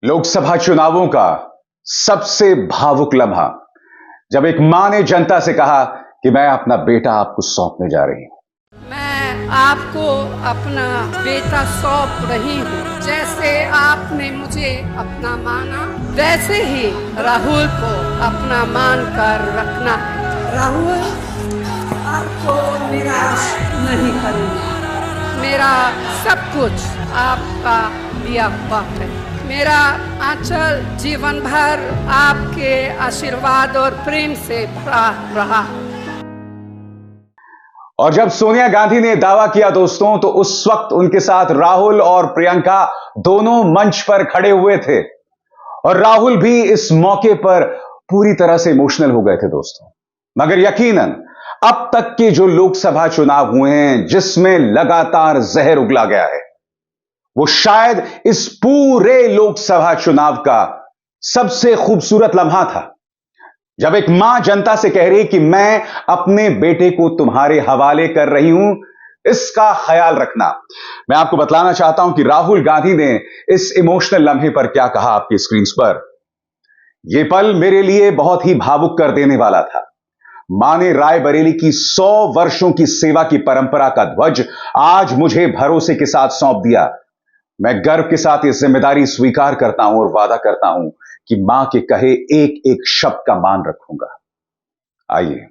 लोकसभा चुनावों का सबसे भावुक लम्हा जब एक मां ने जनता से कहा कि मैं अपना बेटा आपको सौंपने जा रही हूं। मैं आपको अपना बेटा सौंप रही हूँ। जैसे आपने मुझे अपना माना, वैसे ही राहुल को अपना मान कर रखना है। राहुल आपको निराश नहीं करूँगा। मेरा सब कुछ आपका दिया हुआ है। मेरा आंचल जीवन भर आपके आशीर्वाद और प्रेम से भरा रहा। और जब सोनिया गांधी ने दावा किया दोस्तों, तो उस वक्त उनके साथ राहुल और प्रियंका दोनों मंच पर खड़े हुए थे और राहुल भी इस मौके पर पूरी तरह से इमोशनल हो गए थे दोस्तों। मगर यकीनन अब तक के जो लोकसभा चुनाव हुए हैं जिसमें लगातार जहर उगला गया है, वो शायद इस पूरे लोकसभा चुनाव का सबसे खूबसूरत लम्हा था, जब एक मां जनता से कह रही कि मैं अपने बेटे को तुम्हारे हवाले कर रही हूं, इसका ख्याल रखना। मैं आपको बतलाना चाहता हूं कि राहुल गांधी ने इस इमोशनल लम्हे पर क्या कहा आपकी स्क्रीन पर। यह पल मेरे लिए बहुत ही भावुक कर देने वाला था। मां ने रायबरेली की 100 वर्षों की सेवा की परंपरा का ध्वज आज मुझे भरोसे के साथ सौंप दिया। मैं गर्व के साथ यह जिम्मेदारी स्वीकार करता हूं और वादा करता हूं कि मां के कहे एक एक शब्द का मान रखूंगा। आइए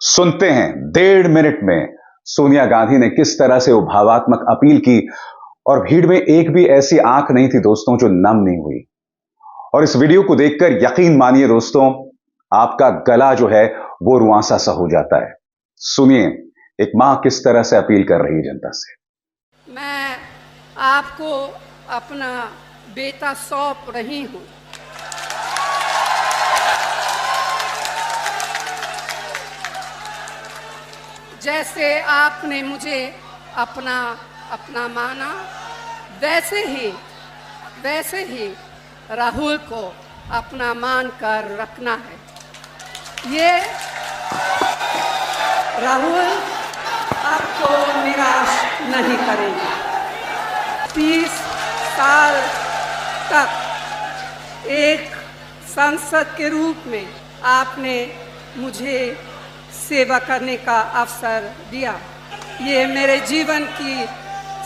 सुनते हैं 1.5 मिनट में सोनिया गांधी ने किस तरह से वो भावात्मक अपील की, और भीड़ में एक भी ऐसी आंख नहीं थी दोस्तों जो नम नहीं हुई। और इस वीडियो को देखकर यकीन मानिए दोस्तों, आपका गला जो है वो रुआंसा सा हो जाता है। सुनिए एक मां किस तरह से अपील कर रही है जनता से। मैं आपको अपना बेटा सौंप रही हूँ। जैसे आपने मुझे अपना माना, वैसे ही राहुल को अपना मान कर रखना है। ये राहुल आपको निराश नहीं करेगा। 30 साल तक एक सांसद के रूप में आपने मुझे सेवा करने का अवसर दिया। ये मेरे जीवन की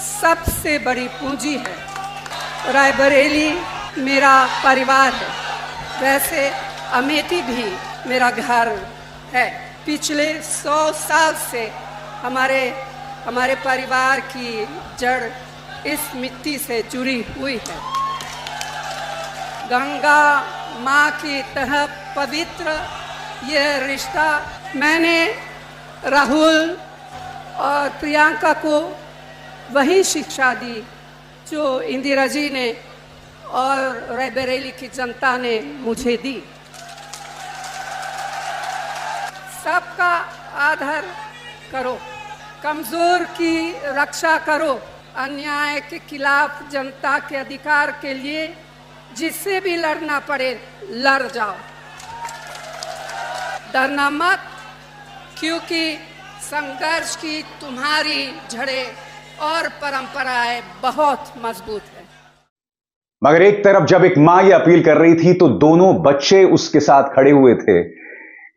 सबसे बड़ी पूंजी है। रायबरेली मेरा परिवार है, वैसे अमेठी भी मेरा घर है। पिछले 100 साल से हमारे परिवार की जड़ इस मिट्टी से जुड़ी हुई है। गंगा माँ की तरह पवित्र यह रिश्ता। मैंने राहुल और प्रियंका को वही शिक्षा दी जो इंदिरा जी ने और रायबरेली की जनता ने मुझे दी। सबका आदर करो, कमजोर की रक्षा करो, अन्याय के खिलाफ जनता के अधिकार के लिए जिससे भी लड़ना पड़े लड़ जाओ। डरना मत, क्योंकि संघर्ष की तुम्हारी जड़ें और परंपराएं बहुत मजबूत है। मगर एक तरफ जब एक मां ये अपील कर रही थी तो दोनों बच्चे उसके साथ खड़े हुए थे।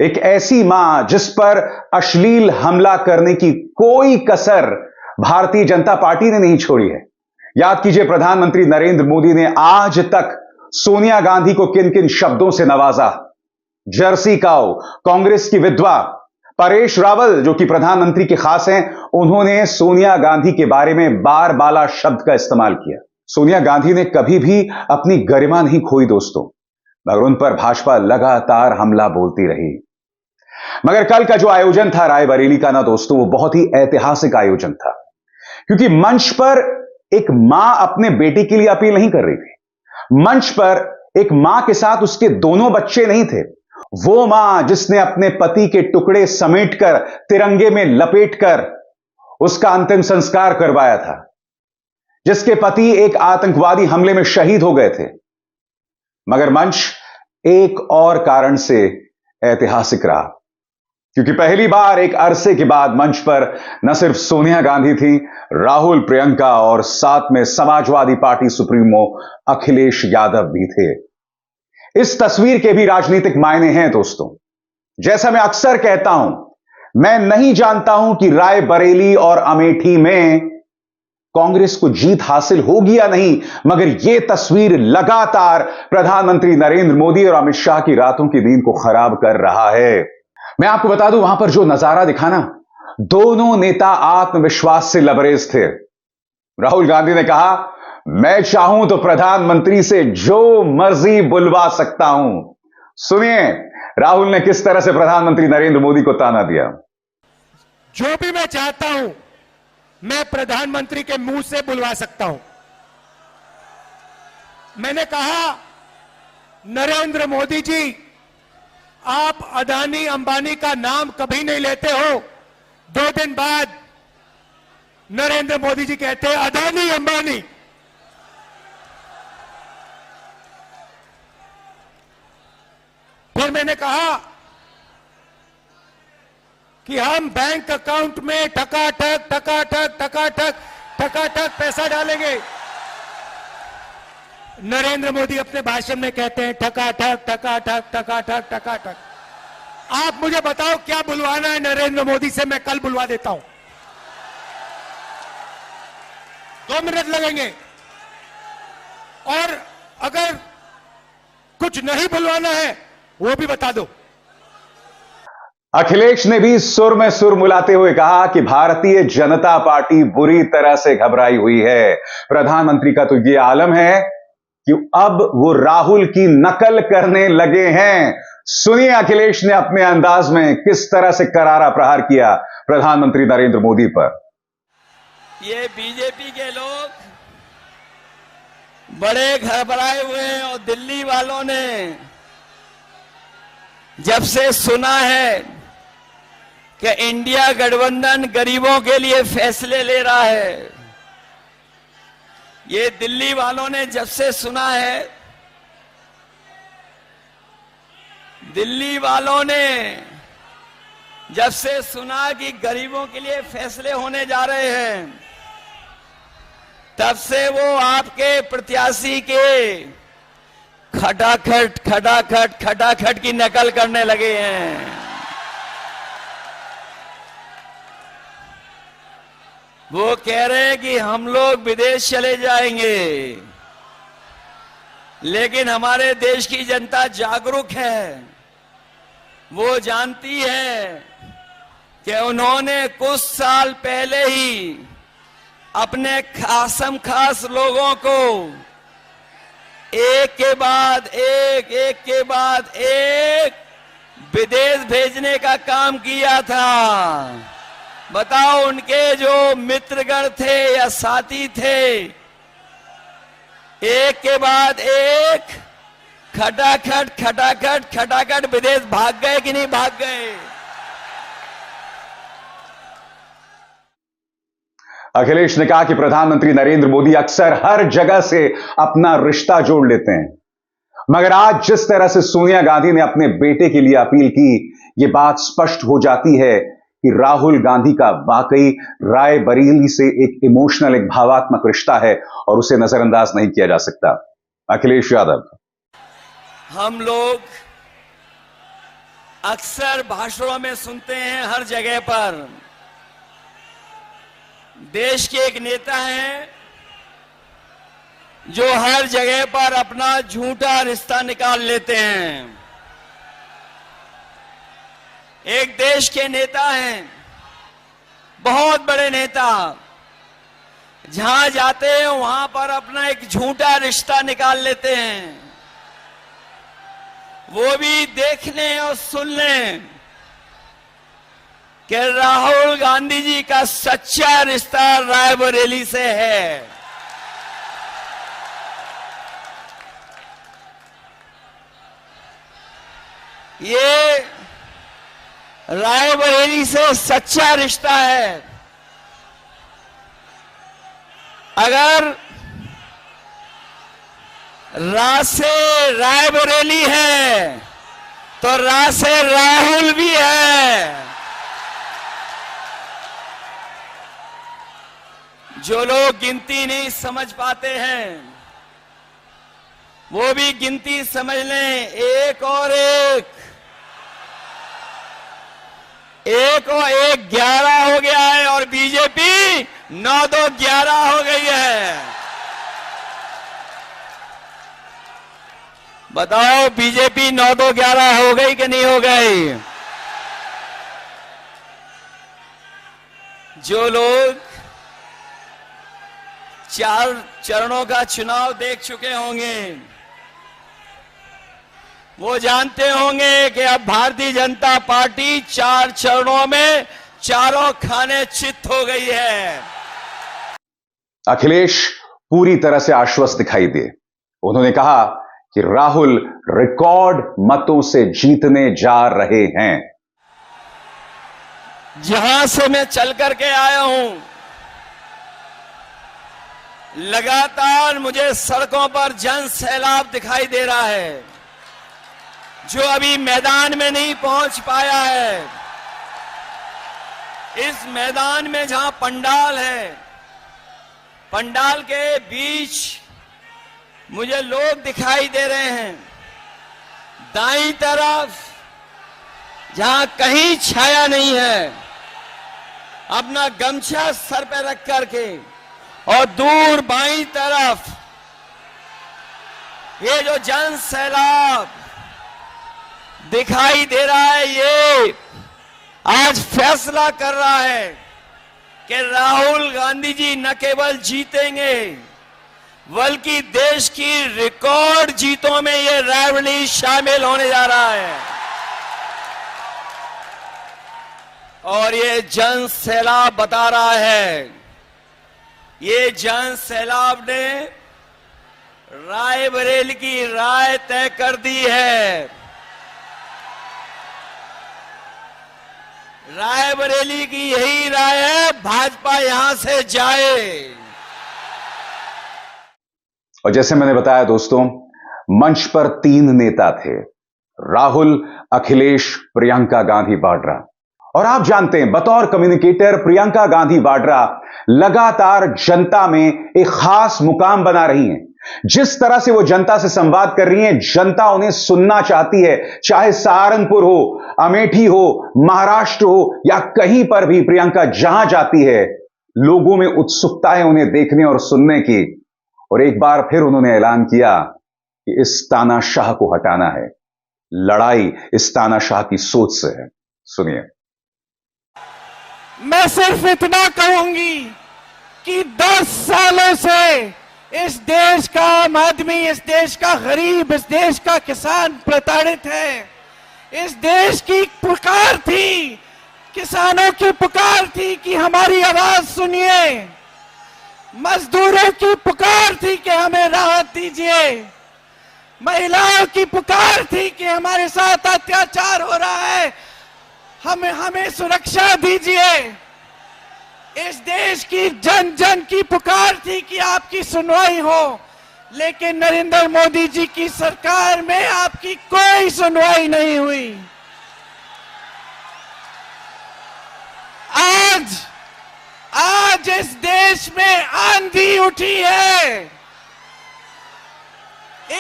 एक ऐसी मां जिस पर अश्लील हमला करने की कोई कसर भारतीय जनता पार्टी ने नहीं छोड़ी है। याद कीजिए प्रधानमंत्री नरेंद्र मोदी ने आज तक सोनिया गांधी को किन किन शब्दों से नवाजा। जर्सी काऊ, कांग्रेस की विधवा, परेश रावल जो कि प्रधानमंत्री के खास हैं, उन्होंने सोनिया गांधी के बारे में बार बाला शब्द का इस्तेमाल किया। सोनिया गांधी ने कभी भी अपनी गरिमा नहीं खोई दोस्तों, मगर उन पर भाजपा लगातार हमला बोलती रही। मगर कल का जो आयोजन था रायबरेली का ना दोस्तों, वो बहुत ही ऐतिहासिक आयोजन था, क्योंकि मंच पर एक मां अपने बेटे के लिए अपील नहीं कर रही थी। मंच पर एक मां के साथ उसके दोनों बच्चे नहीं थे। वो मां जिसने अपने पति के टुकड़े समेटकर तिरंगे में लपेटकर उसका अंतिम संस्कार करवाया था, जिसके पति एक आतंकवादी हमले में शहीद हो गए थे। मगर मंच एक और कारण से ऐतिहासिक रहा। क्योंकि पहली बार एक अरसे के बाद मंच पर न सिर्फ सोनिया गांधी थी, राहुल, प्रियंका और साथ में समाजवादी पार्टी सुप्रीमो अखिलेश यादव भी थे। इस तस्वीर के भी राजनीतिक मायने हैं दोस्तों। जैसा मैं अक्सर कहता हूं, मैं नहीं जानता हूं कि रायबरेली और अमेठी में कांग्रेस को जीत हासिल होगी या नहीं, मगर यह तस्वीर लगातार प्रधानमंत्री नरेंद्र मोदी और अमित शाह की रातों की नींद को खराब कर रहा है। मैं आपको बता दूं, वहां पर जो नजारा दिखा ना, दोनों नेता आत्मविश्वास से लबरेज थे। राहुल गांधी ने कहा, मैं चाहूं तो प्रधानमंत्री से जो मर्जी बुलवा सकता हूं। सुनिए राहुल ने किस तरह से प्रधानमंत्री नरेंद्र मोदी को ताना दिया। जो भी मैं चाहता हूं मैं प्रधानमंत्री के मुंह से बुलवा सकता हूं। मैंने कहा, नरेंद्र मोदी जी, आप अदानी अंबानी का नाम कभी नहीं लेते हो। 2 दिन बाद नरेंद्र मोदी जी कहते हैं अदानी अंबानी। फिर मैंने कहा कि हम बैंक अकाउंट में टकाटक पैसा डालेंगे। नरेंद्र मोदी अपने भाषण में कहते हैं टकाटक। आप मुझे बताओ क्या बुलवाना है नरेंद्र मोदी से, मैं कल बुलवा देता हूं। 2 मिनट लगेंगे। और अगर कुछ नहीं बुलवाना है वो भी बता दो। अखिलेश ने भी सुर में सुर मिलाते हुए कहा कि भारतीय जनता पार्टी बुरी तरह से घबराई हुई है। प्रधानमंत्री का तो यह आलम है कि अब वो राहुल की नकल करने लगे हैं। सुनिए अखिलेश ने अपने अंदाज में किस तरह से करारा प्रहार किया प्रधानमंत्री नरेंद्र मोदी पर। ये बीजेपी के लोग बड़े घबराए हुए हैं और दिल्ली वालों ने जब से सुना है कि इंडिया गठबंधन गरीबों के लिए फैसले ले रहा है, ये दिल्ली वालों ने जब से सुना है, दिल्ली वालों ने जब से सुना कि गरीबों के लिए फैसले होने जा रहे हैं, तब से वो आपके प्रत्याशी के खटाखट की नकल करने लगे हैं। वो कह रहे हैं कि हम लोग विदेश चले जाएंगे, लेकिन हमारे देश की जनता जागरूक है। वो जानती है कि उन्होंने कुछ साल पहले ही अपने खासम खास लोगों को एक के बाद एक विदेश भेजने का काम किया था। बताओ, उनके जो मित्रगण थे या साथी थे, एक के बाद एक खटाखट विदेश भाग गए कि नहीं भाग गए? अखिलेश ने कहा कि प्रधानमंत्री नरेंद्र मोदी अक्सर हर जगह से अपना रिश्ता जोड़ लेते हैं, मगर आज जिस तरह से सोनिया गांधी ने अपने बेटे के लिए अपील की, यह बात स्पष्ट हो जाती है कि राहुल गांधी का वाकई रायबरेली से एक इमोशनल, एक भावात्मक रिश्ता है और उसे नजरअंदाज नहीं किया जा सकता। अखिलेश यादव। हम लोग अक्सर भाषणों में सुनते हैं, हर जगह पर देश के एक नेता हैं जो हर जगह पर अपना झूठा रिश्ता निकाल लेते हैं। एक देश के नेता हैं, बहुत बड़े नेता, जहां जाते हैं वहां पर अपना एक झूठा रिश्ता निकाल लेते हैं। वो भी देखने और सुनने कि राहुल गांधी जी का सच्चा रिश्ता रायबरेली से है। ये रायबरेली से सच्चा रिश्ता है। अगर रा से रायबरेली है तो रा से राहुल भी है। जो लोग गिनती नहीं समझ पाते हैं वो भी गिनती समझ लें। एक और एक 11 हो गया है और बीजेपी 9-2-11 हो गई है। बताओ बीजेपी 9-2-11 हो गई कि नहीं हो गई? जो लोग 4 चरणों का चुनाव देख चुके होंगे वो जानते होंगे कि अब भारतीय जनता पार्टी 4 चरणों में चारों खाने चित हो गई है। अखिलेश पूरी तरह से आश्वस्त दिखाई दिए। उन्होंने कहा कि राहुल रिकॉर्ड मतों से जीतने जा रहे हैं। जहां से मैं चल करके आया हूं लगातार मुझे सड़कों पर जन सैलाब दिखाई दे रहा है जो अभी मैदान में नहीं पहुंच पाया है। इस मैदान में जहां पंडाल है, पंडाल के बीच मुझे लोग दिखाई दे रहे हैं। दाईं तरफ जहां कहीं छाया नहीं है, अपना गमछा सर पे रख करके, और दूर बाईं तरफ ये जो जन सैलाब दिखाई दे रहा है, ये आज फैसला कर रहा है कि राहुल गांधी जी न केवल जीतेंगे बल्कि देश की रिकॉर्ड जीतों में ये रायबरेली शामिल होने जा रहा है। और ये जन सैलाब बता रहा है, ये जन सैलाब ने रायबरेली की राय तय कर दी है। रायबरेली की यही राय है, भाजपा यहां से जाए। और जैसे मैंने बताया दोस्तों, मंच पर 3 नेता थे, राहुल, अखिलेश, प्रियंका गांधी वाड्रा। और आप जानते हैं, बतौर कम्युनिकेटर प्रियंका गांधी वाड्रा लगातार जनता में एक खास मुकाम बना रही हैं। जिस तरह से वो जनता से संवाद कर रही हैं, जनता उन्हें सुनना चाहती है। चाहे सहारनपुर हो, अमेठी हो, महाराष्ट्र हो या कहीं पर भी प्रियंका जहां जाती है, लोगों में उत्सुकता है उन्हें देखने और सुनने की। और एक बार फिर उन्होंने ऐलान किया कि इस तानाशाह को हटाना है। लड़ाई इस तानाशाह की सोच से है। सुनिए। मैं सिर्फ इतना कहूंगी कि 10 सालों से इस देश का आम आदमी, इस देश का गरीब, इस देश का किसान प्रताड़ित है। इस देश की पुकार थी, किसानों की पुकार थी कि हमारी आवाज सुनिए। मजदूरों की पुकार थी कि हमें राहत दीजिए। महिलाओं की पुकार थी कि हमारे साथ अत्याचार हो रहा है, हमें सुरक्षा दीजिए। इस देश की जन जन की पुकार थी कि आपकी सुनवाई हो, लेकिन नरेंद्र मोदी जी की सरकार में आपकी कोई सुनवाई नहीं हुई। आज इस देश में आंधी उठी है।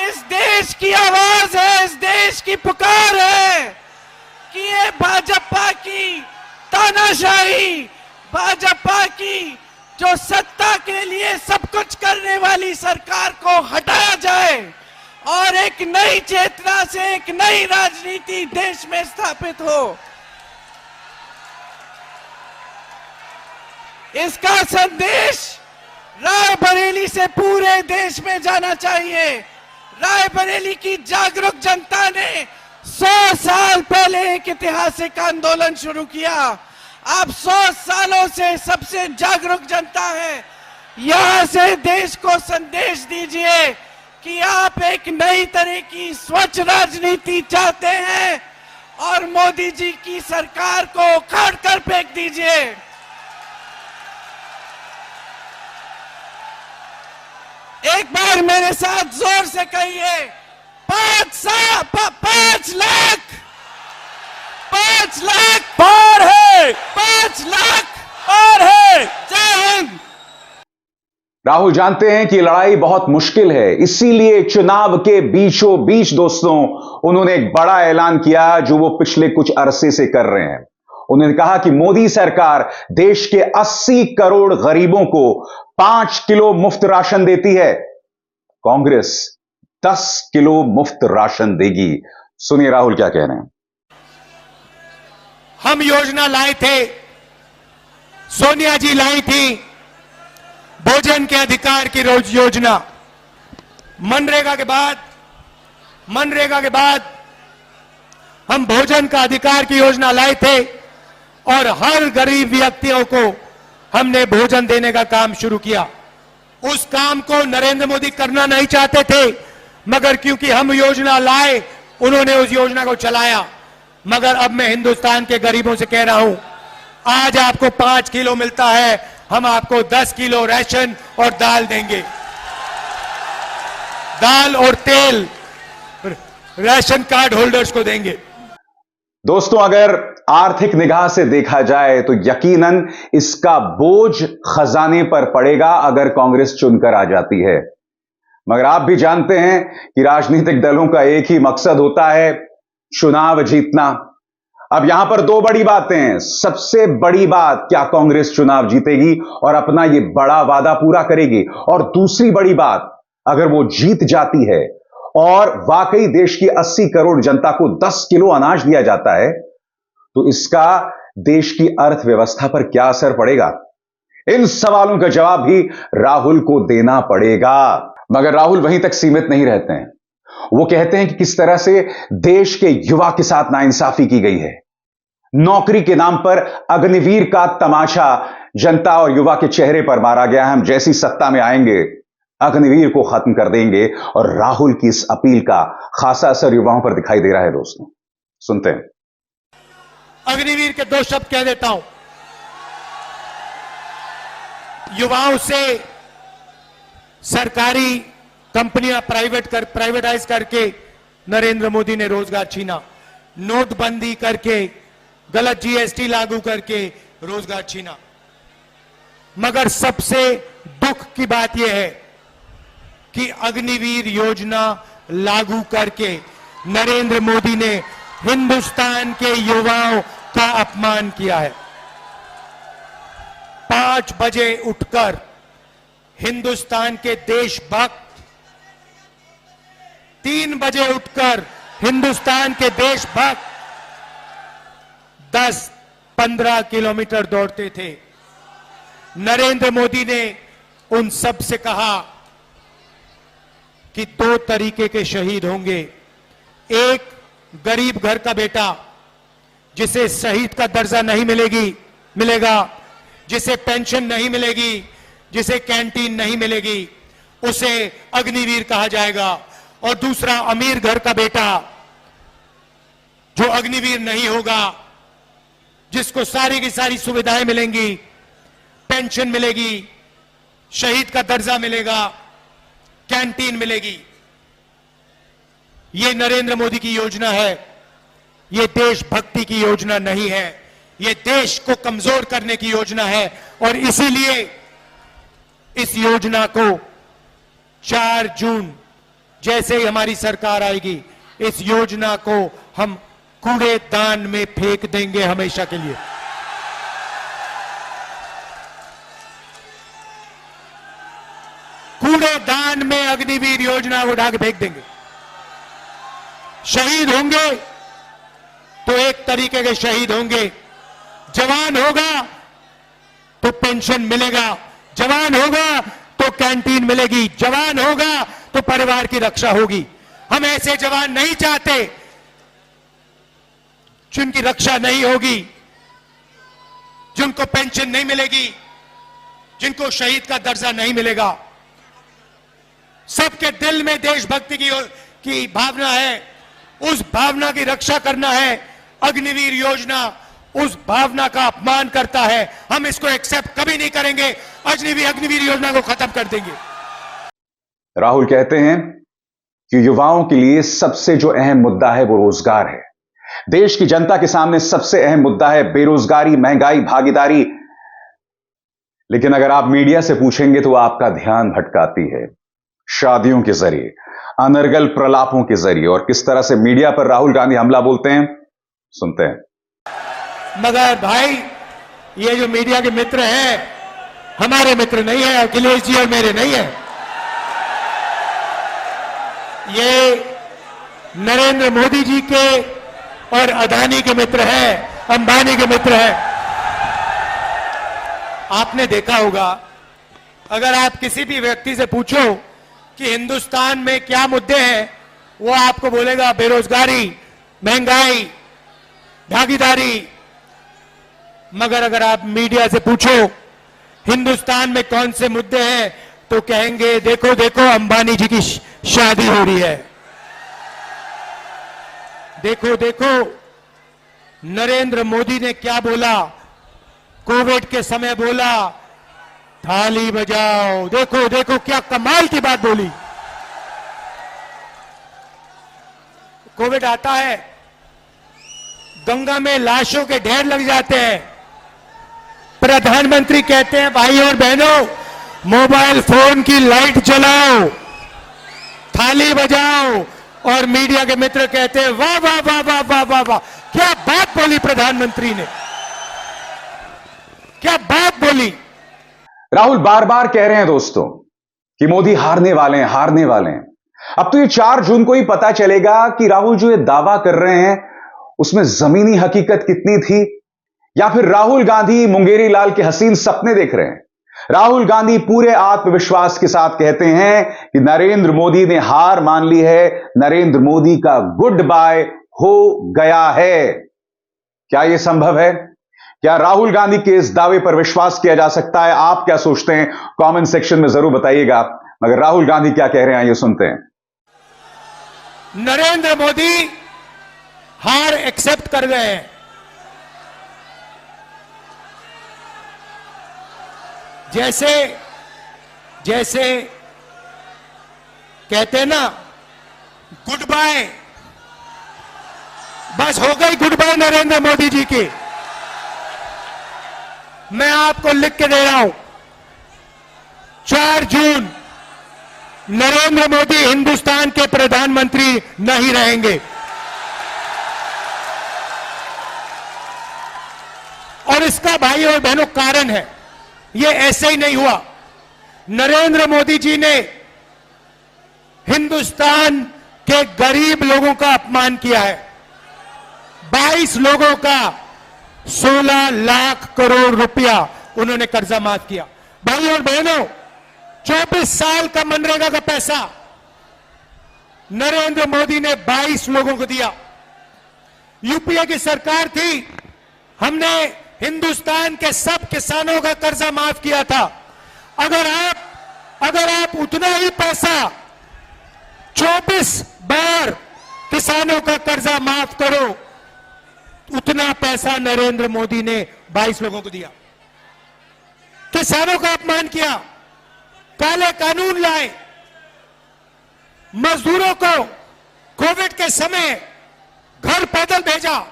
इस देश की आवाज है, इस देश की पुकार है कि ये भाजपा की तानाशाही, भाजपा की जो सत्ता के लिए सब कुछ करने वाली सरकार को हटाया जाए और एक नई चेतना से एक नई राजनीति देश में स्थापित हो। इसका संदेश रायबरेली से पूरे देश में जाना चाहिए। रायबरेली की जागरूक जनता ने 100 साल पहले एक ऐतिहासिक आंदोलन शुरू किया। आप 100 सालों से सबसे जागरूक जनता है। यहां से देश को संदेश दीजिए कि आप एक नई तरह की स्वच्छ राजनीति चाहते हैं और मोदी जी की सरकार को उखाड़ कर फेंक दीजिए। एक बार मेरे साथ जोर से कहिए, 5 लाख 5 लाख पार है, 5 लाख पार है। जय हिंद। राहुल जानते हैं कि लड़ाई बहुत मुश्किल है, इसीलिए चुनाव के बीचों बीच दोस्तों उन्होंने एक बड़ा ऐलान किया जो वो पिछले कुछ अरसे से कर रहे हैं। उन्होंने कहा कि मोदी सरकार देश के 80 करोड़ गरीबों को 5 किलो मुफ्त राशन देती है, कांग्रेस 10 किलो मुफ्त राशन देगी। सुनिए राहुल क्या कह रहे हैं। हम योजना लाए थे, सोनिया जी लाई थी, भोजन के अधिकार की रोज योजना। मनरेगा के बाद हम भोजन का अधिकार की योजना लाए थे और हर गरीब व्यक्तियों को हमने भोजन देने का काम शुरू किया। उस काम को नरेंद्र मोदी करना नहीं चाहते थे, मगर क्योंकि हम योजना लाए उन्होंने उस योजना को चलाया। मगर अब मैं हिंदुस्तान के गरीबों से कह रहा हूं, आज आपको 5 किलो मिलता है, हम आपको 10 किलो राशन और दाल देंगे। दाल और तेल राशन कार्ड होल्डर्स को देंगे। दोस्तों अगर आर्थिक निगाह से देखा जाए तो यकीनन इसका बोझ खजाने पर पड़ेगा अगर कांग्रेस चुनकर आ जाती है। मगर आप भी जानते हैं कि राजनीतिक दलों का एक ही मकसद होता है, चुनाव जीतना। अब यहां पर दो बड़ी बातें हैं। सबसे बड़ी बात, क्या कांग्रेस चुनाव जीतेगी और अपना यह बड़ा वादा पूरा करेगी? और दूसरी बड़ी बात, अगर वो जीत जाती है और वाकई देश की 80 करोड़ जनता को 10 किलो अनाज दिया जाता है तो इसका देश की अर्थव्यवस्था पर क्या असर पड़ेगा? इन सवालों का जवाब भी राहुल को देना पड़ेगा। मगर राहुल वहीं तक सीमित नहीं रहते हैं। वो कहते हैं कि किस तरह से देश के युवा के साथ नाइंसाफी की गई है। नौकरी के नाम पर अग्निवीर का तमाशा जनता और युवा के चेहरे पर मारा गया है। हम जैसी सत्ता में आएंगे अग्निवीर को खत्म कर देंगे। और राहुल की इस अपील का खासा असर युवाओं पर दिखाई दे रहा है। दोस्तों सुनते हैं। अग्निवीर के 2 शब्द कह देता हूं। युवाओं से सरकारी कंपनियां प्राइवेटाइज करके नरेंद्र मोदी ने रोजगार छीना। नोटबंदी करके, गलत जीएसटी लागू करके रोजगार छीना। मगर सबसे दुख की बात यह है कि अग्निवीर योजना लागू करके नरेंद्र मोदी ने हिंदुस्तान के युवाओं का अपमान किया है। 5 बजे उठकर हिंदुस्तान के देशभक्त 3 बजे उठकर हिंदुस्तान के देशभक्त 10-15 किलोमीटर दौड़ते थे। नरेंद्र मोदी ने उन सब से कहा कि 2 तरीके के शहीद होंगे। एक गरीब घर का बेटा जिसे शहीद का दर्जा नहीं मिलेगा, जिसे पेंशन नहीं मिलेगी, जिसे कैंटीन नहीं मिलेगी, उसे अग्निवीर कहा जाएगा। और दूसरा अमीर घर का बेटा जो अग्निवीर नहीं होगा, जिसको सारी की सारी सुविधाएं मिलेंगी, पेंशन मिलेगी, शहीद का दर्जा मिलेगा, कैंटीन मिलेगी। यह नरेंद्र मोदी की योजना है। यह देशभक्ति की योजना नहीं है। यह देश को कमजोर करने की योजना है। और इसीलिए इस योजना को 4 जून जैसे ही हमारी सरकार आएगी, इस योजना को हम कूड़ेदान में फेंक देंगे हमेशा के लिए। कूड़ेदान में अग्निवीर योजना को ढाक फेंक देंगे। शहीद होंगे तो एक तरीके के शहीद होंगे। जवान होगा तो पेंशन मिलेगा, जवान होगा तो कैंटीन मिलेगी, जवान होगा तो परिवार की रक्षा होगी। हम ऐसे जवान नहीं चाहते जिनकी रक्षा नहीं होगी, जिनको पेंशन नहीं मिलेगी, जिनको शहीद का दर्जा नहीं मिलेगा। सबके दिल में देशभक्ति की भावना है, उस भावना की रक्षा करना है। अग्निवीर योजना उस भावना का अपमान करता है। हम इसको एक्सेप्ट कभी नहीं करेंगे। अग्निवीर योजना को खत्म कर देंगे। राहुल कहते हैं कि युवाओं के लिए सबसे जो अहम मुद्दा है वो रोजगार है। देश की जनता के सामने सबसे अहम मुद्दा है बेरोजगारी, महंगाई, भागीदारी। लेकिन अगर आप मीडिया से पूछेंगे तो आपका ध्यान भटकाती है शादियों के जरिए, अनर्गल प्रलापों के जरिए। और किस तरह से मीडिया पर राहुल गांधी हमला बोलते हैं, सुनते हैं। मगर भाई, ये जो मीडिया के मित्र हैं, हमारे मित्र नहीं है, अखिलेश जी और मेरे नहीं है। ये नरेंद्र मोदी जी के और अदानी के मित्र हैं, अंबानी के मित्र हैं। आपने देखा होगा, अगर आप किसी भी व्यक्ति से पूछो कि हिंदुस्तान में क्या मुद्दे हैं, वो आपको बोलेगा बेरोजगारी, महंगाई, भागीदारी। मगर अगर आप मीडिया से पूछो हिंदुस्तान में कौन से मुद्दे हैं, तो कहेंगे देखो देखो अंबानी जी की शादी हो रही है, देखो देखो नरेंद्र मोदी ने क्या बोला, कोविड के समय बोला थाली बजाओ, देखो देखो क्या कमाल की बात बोली। कोविड आता है, गंगा में लाशों के ढेर लग जाते हैं, प्रधानमंत्री कहते हैं भाई और बहनों मोबाइल फोन की लाइट जलाओ, थाली बजाओ, और मीडिया के मित्र कहते हैं वाह वाह वाह वाह वाह वाह वाह, क्या बात बोली प्रधानमंत्री ने, क्या बात बोली। राहुल बार बार कह रहे हैं दोस्तों कि मोदी हारने वाले हैं, हारने वाले हैं। अब तो ये 4 जून को ही पता चलेगा कि राहुल जो ये दावा कर रहे हैं उसमें जमीनी हकीकत कितनी थी, या फिर राहुल गांधी मुंगेरी लाल के हसीन सपने देख रहे हैं। राहुल गांधी पूरे आत्मविश्वास के साथ कहते हैं कि नरेंद्र मोदी ने हार मान ली है, नरेंद्र मोदी का गुड बाय हो गया है। क्या यह संभव है? क्या राहुल गांधी के इस दावे पर विश्वास किया जा सकता है? आप क्या सोचते हैं? कमेंट सेक्शन में जरूर बताइएगा। मगर राहुल गांधी क्या कह रहे हैं, ये सुनते हैं। नरेंद्र मोदी हार एक्सेप्ट कर गए हैं। जैसे जैसे कहते हैं ना गुड बाय, बस हो गई गुड बाय नरेंद्र मोदी जी की। मैं आपको लिख के दे रहा हूं, 4 जून नरेंद्र मोदी हिंदुस्तान के प्रधानमंत्री नहीं रहेंगे। और इसका भाई और बहनों कारण है, ये ऐसे ही नहीं हुआ। नरेंद्र मोदी जी ने हिंदुस्तान के गरीब लोगों का अपमान किया है। 22 लोगों का 16 लाख करोड़ रुपया उन्होंने कर्जा माफ किया। भाई और बहनों, 24 साल का मनरेगा का पैसा नरेंद्र मोदी ने 22 लोगों को दिया। यूपीए की सरकार थी, हमने हिंदुस्तान के सब किसानों का कर्जा माफ किया था। अगर आप उतना ही पैसा 24 बार किसानों का कर्जा माफ करो, उतना पैसा नरेंद्र मोदी ने 22 लोगों को दिया। किसानों का अपमान किया, काले कानून लाए, मजदूरों को कोविड के समय घर पैदल भेजा।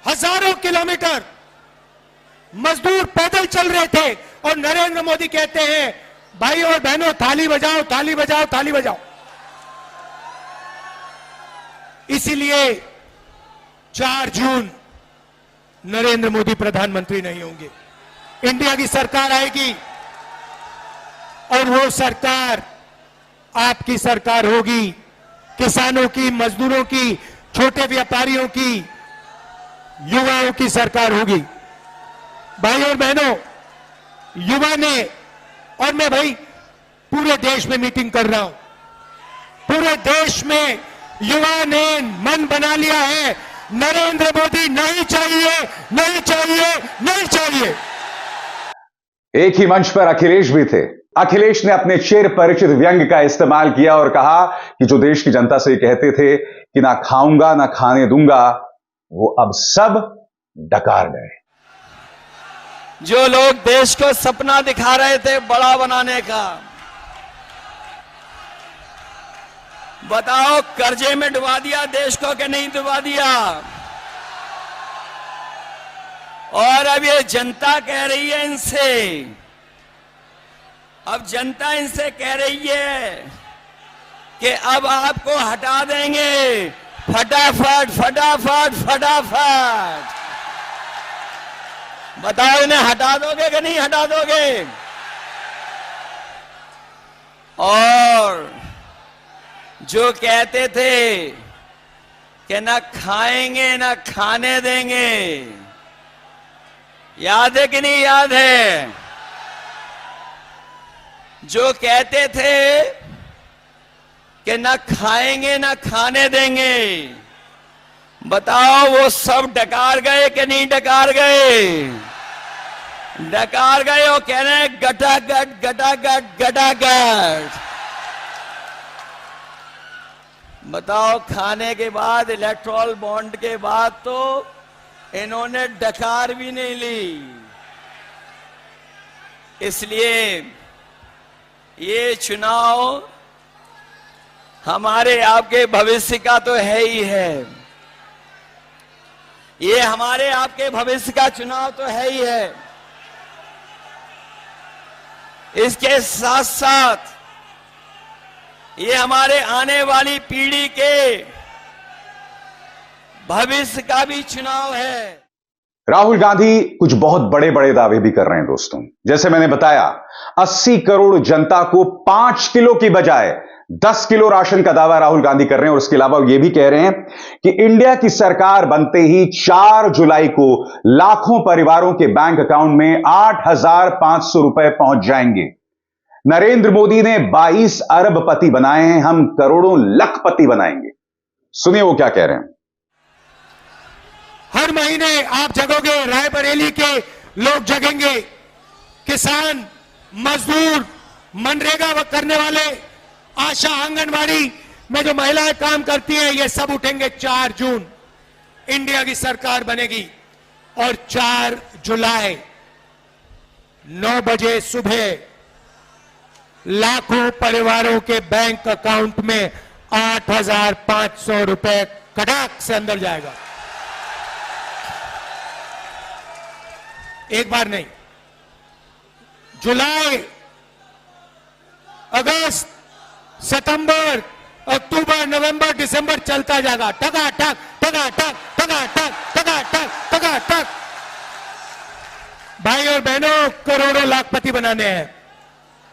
हजारों किलोमीटर मजदूर पैदल चल रहे थे, और नरेंद्र मोदी कहते हैं भाई और बहनों थाली बजाओ, थाली बजाओ, थाली बजाओ। इसीलिए 4 जून नरेंद्र मोदी प्रधानमंत्री नहीं होंगे। इंडिया की सरकार आएगी, और वो सरकार आपकी सरकार होगी, किसानों की, मजदूरों की, छोटे व्यापारियों की, युवाओं की सरकार होगी। भाई और बहनों, युवा ने, और मैं भाई पूरे देश में मीटिंग कर रहा हूं, पूरे देश में युवा ने मन बना लिया है, नरेंद्र मोदी नहीं चाहिए, नहीं चाहिए, नहीं चाहिए। एक ही मंच पर अखिलेश भी थे। अखिलेश ने अपने चिर परिचित व्यंग्य का इस्तेमाल किया और कहा कि जो देश की जनता से कहते थे कि ना खाऊंगा ना खाने दूंगा, वो अब सब डकार गए। जो लोग देश को सपना दिखा रहे थे बड़ा बनाने का, बताओ कर्जे में डुबा दिया देश को कि नहीं डुबा दिया? और अब ये जनता कह रही है इनसे, अब जनता इनसे कह रही है कि अब आपको हटा देंगे, फटाफट फटाफट फटाफट। बताओ इन्हें हटा दोगे कि नहीं हटा दोगे? और जो कहते थे कि ना खाएंगे ना खाने देंगे, याद है कि नहीं याद है? जो कहते थे कि ना खाएंगे ना खाने देंगे, बताओ वो सब डकार गए कि नहीं डकार गए? डकार गए। वो कह रहे हैं गटागट गटागट गटागट। बताओ खाने के बाद, इलेक्ट्रॉल बॉन्ड के बाद तो इन्होंने डकार भी नहीं ली। इसलिए ये चुनाव हमारे आपके भविष्य का तो है ही है। ये हमारे आपके भविष्य का चुनाव तो है ही है। इसके साथ साथ ये हमारे आने वाली पीढ़ी के भविष्य का भी चुनाव है। राहुल गांधी कुछ बहुत बड़े बड़े दावे भी कर रहे हैं दोस्तों। जैसे मैंने बताया, 80 करोड़ जनता को 5 किलो की बजाय 10 किलो राशन का दावा राहुल गांधी कर रहे हैं। और इसके अलावा ये भी कह रहे हैं कि इंडिया की सरकार बनते ही 4 जुलाई को लाखों परिवारों के बैंक अकाउंट में 8,500 रुपए पहुंच जाएंगे। नरेंद्र मोदी ने 22 अरबपति बनाए हैं, हम करोड़ों लखपति बनाएंगे। सुनिए वो क्या कह रहे हैं। हर महीने आप जगोगे, रायबरेली के लोग जगेंगे, किसान, मजदूर, मनरेगा करने वाले, आशा, आंगनवाड़ी में जो महिलाएं काम करती हैं, ये सब उठेंगे। 4 जून इंडिया की सरकार बनेगी और 4 जुलाई 9 बजे सुबह लाखों परिवारों के बैंक अकाउंट में 8,500 रुपए कटाक से अंदर जाएगा। एक बार नहीं, जुलाई, अगस्त, सितंबर, अक्टूबर, नवंबर, दिसंबर चलता जाएगा। टका टक टका टक टका टक टका टक टका टक। भाई और बहनों, करोड़ों लाखपति बनाने हैं,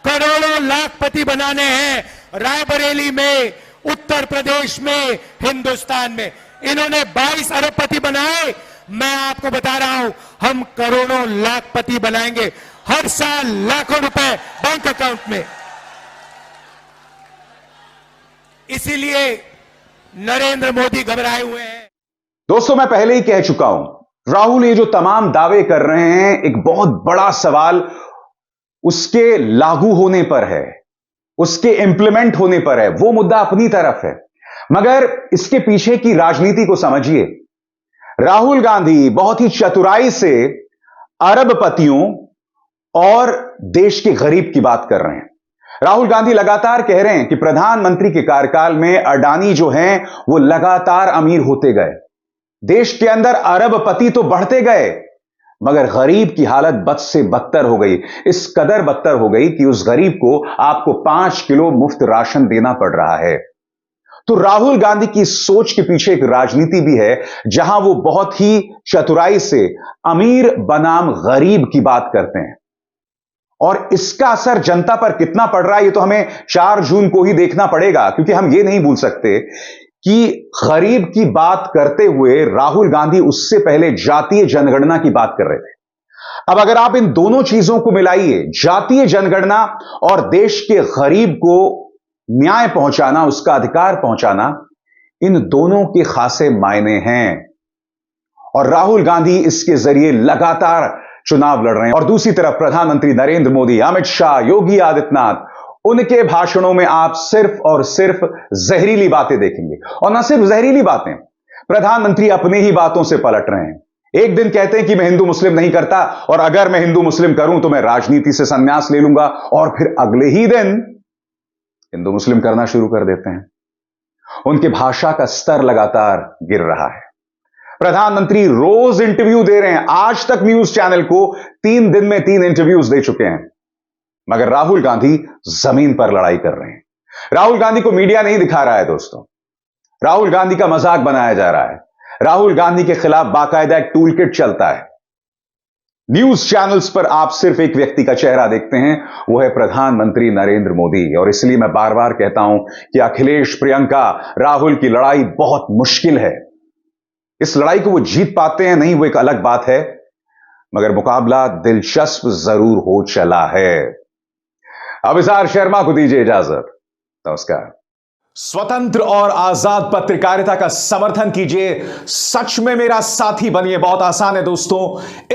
करोड़ों लाखपति बनाने हैं। रायबरेली में, उत्तर प्रदेश में, हिंदुस्तान में इन्होंने 22 अरबपति बनाए। मैं आपको बता रहा हूं, हम करोड़ों लाखपति बनाएंगे। हर साल लाखों रुपए बैंक अकाउंट में। इसीलिए नरेंद्र मोदी घबराए हुए हैं। दोस्तों, मैं पहले ही कह चुका हूं, राहुल ये जो तमाम दावे कर रहे हैं, एक बहुत बड़ा सवाल उसके लागू होने पर है, उसके इंप्लीमेंट होने पर है। वो मुद्दा अपनी तरफ है, मगर इसके पीछे की राजनीति को समझिए। राहुल गांधी बहुत ही चतुराई से अरबपतियों और देश के गरीब की बात कर रहे हैं। राहुल गांधी लगातार कह रहे हैं कि प्रधानमंत्री के कार्यकाल में अडानी जो हैं वो लगातार अमीर होते गए, देश के अंदर अरबपति तो बढ़ते गए, मगर गरीब की हालत बद से बदतर हो गई। इस कदर बदतर हो गई कि उस गरीब को आपको 5 किलो मुफ्त राशन देना पड़ रहा है। तो राहुल गांधी की सोच के पीछे एक राजनीति भी है, जहां वो बहुत ही चतुराई से अमीर बनाम गरीब की बात करते हैं। और इसका असर जनता पर कितना पड़ रहा है, ये तो हमें 4 जून को ही देखना पड़ेगा, क्योंकि हम ये नहीं भूल सकते कि गरीब की बात करते हुए राहुल गांधी उससे पहले जातीय जनगणना की बात कर रहे थे। अब अगर आप इन दोनों चीजों को मिलाइए, जातीय जनगणना और देश के गरीब को न्याय पहुंचाना, उसका अधिकार पहुंचाना, इन दोनों के खासे मायने हैं। और राहुल गांधी इसके जरिए लगातार चुनाव लड़ रहे हैं। और दूसरी तरफ प्रधानमंत्री नरेंद्र मोदी, अमित शाह, योगी आदित्यनाथ, उनके भाषणों में आप सिर्फ और सिर्फ जहरीली बातें देखेंगे। और न सिर्फ जहरीली बातें, प्रधानमंत्री अपनी ही बातों से पलट रहे हैं। एक दिन कहते हैं कि मैं हिंदू मुस्लिम नहीं करता, और अगर मैं हिंदू मुस्लिम करूं तो मैं राजनीति से संन्यास ले लूंगा, और फिर अगले ही दिन हिंदू मुस्लिम करना शुरू कर देते हैं। उनकी भाषा का स्तर लगातार गिर रहा है। प्रधानमंत्री रोज इंटरव्यू दे रहे हैं। आज तक न्यूज चैनल को 3 दिन में 3 इंटरव्यूज दे चुके हैं, मगर राहुल गांधी जमीन पर लड़ाई कर रहे हैं। राहुल गांधी को मीडिया नहीं दिखा रहा है दोस्तों। राहुल गांधी का मजाक बनाया जा रहा है। राहुल गांधी के खिलाफ बाकायदा एक टूल किट चलता है। न्यूज चैनल्स पर आप सिर्फ एक व्यक्ति का चेहरा देखते हैं, वो है प्रधानमंत्री नरेंद्र मोदी। और इसलिए मैं बार बार कहता हूं कि अखिलेश, प्रियंका, राहुल की लड़ाई बहुत मुश्किल है। इस लड़ाई को वो जीत पाते हैं नहीं, वो एक अलग बात है, मगर मुकाबला दिलचस्प जरूर हो चला है। अभिसार शर्मा को दीजिए इजाजत। नमस्कार। स्वतंत्र और आजाद पत्रकारिता का समर्थन कीजिए, सच में मेरा साथी बनिए। बहुत आसान है दोस्तों,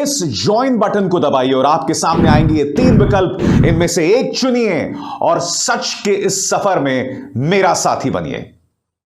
इस ज्वाइन बटन को दबाइए और आपके सामने आएंगे ये 3 विकल्प। इनमें से एक चुनिए और सच के इस सफर में मेरा साथी बनिए।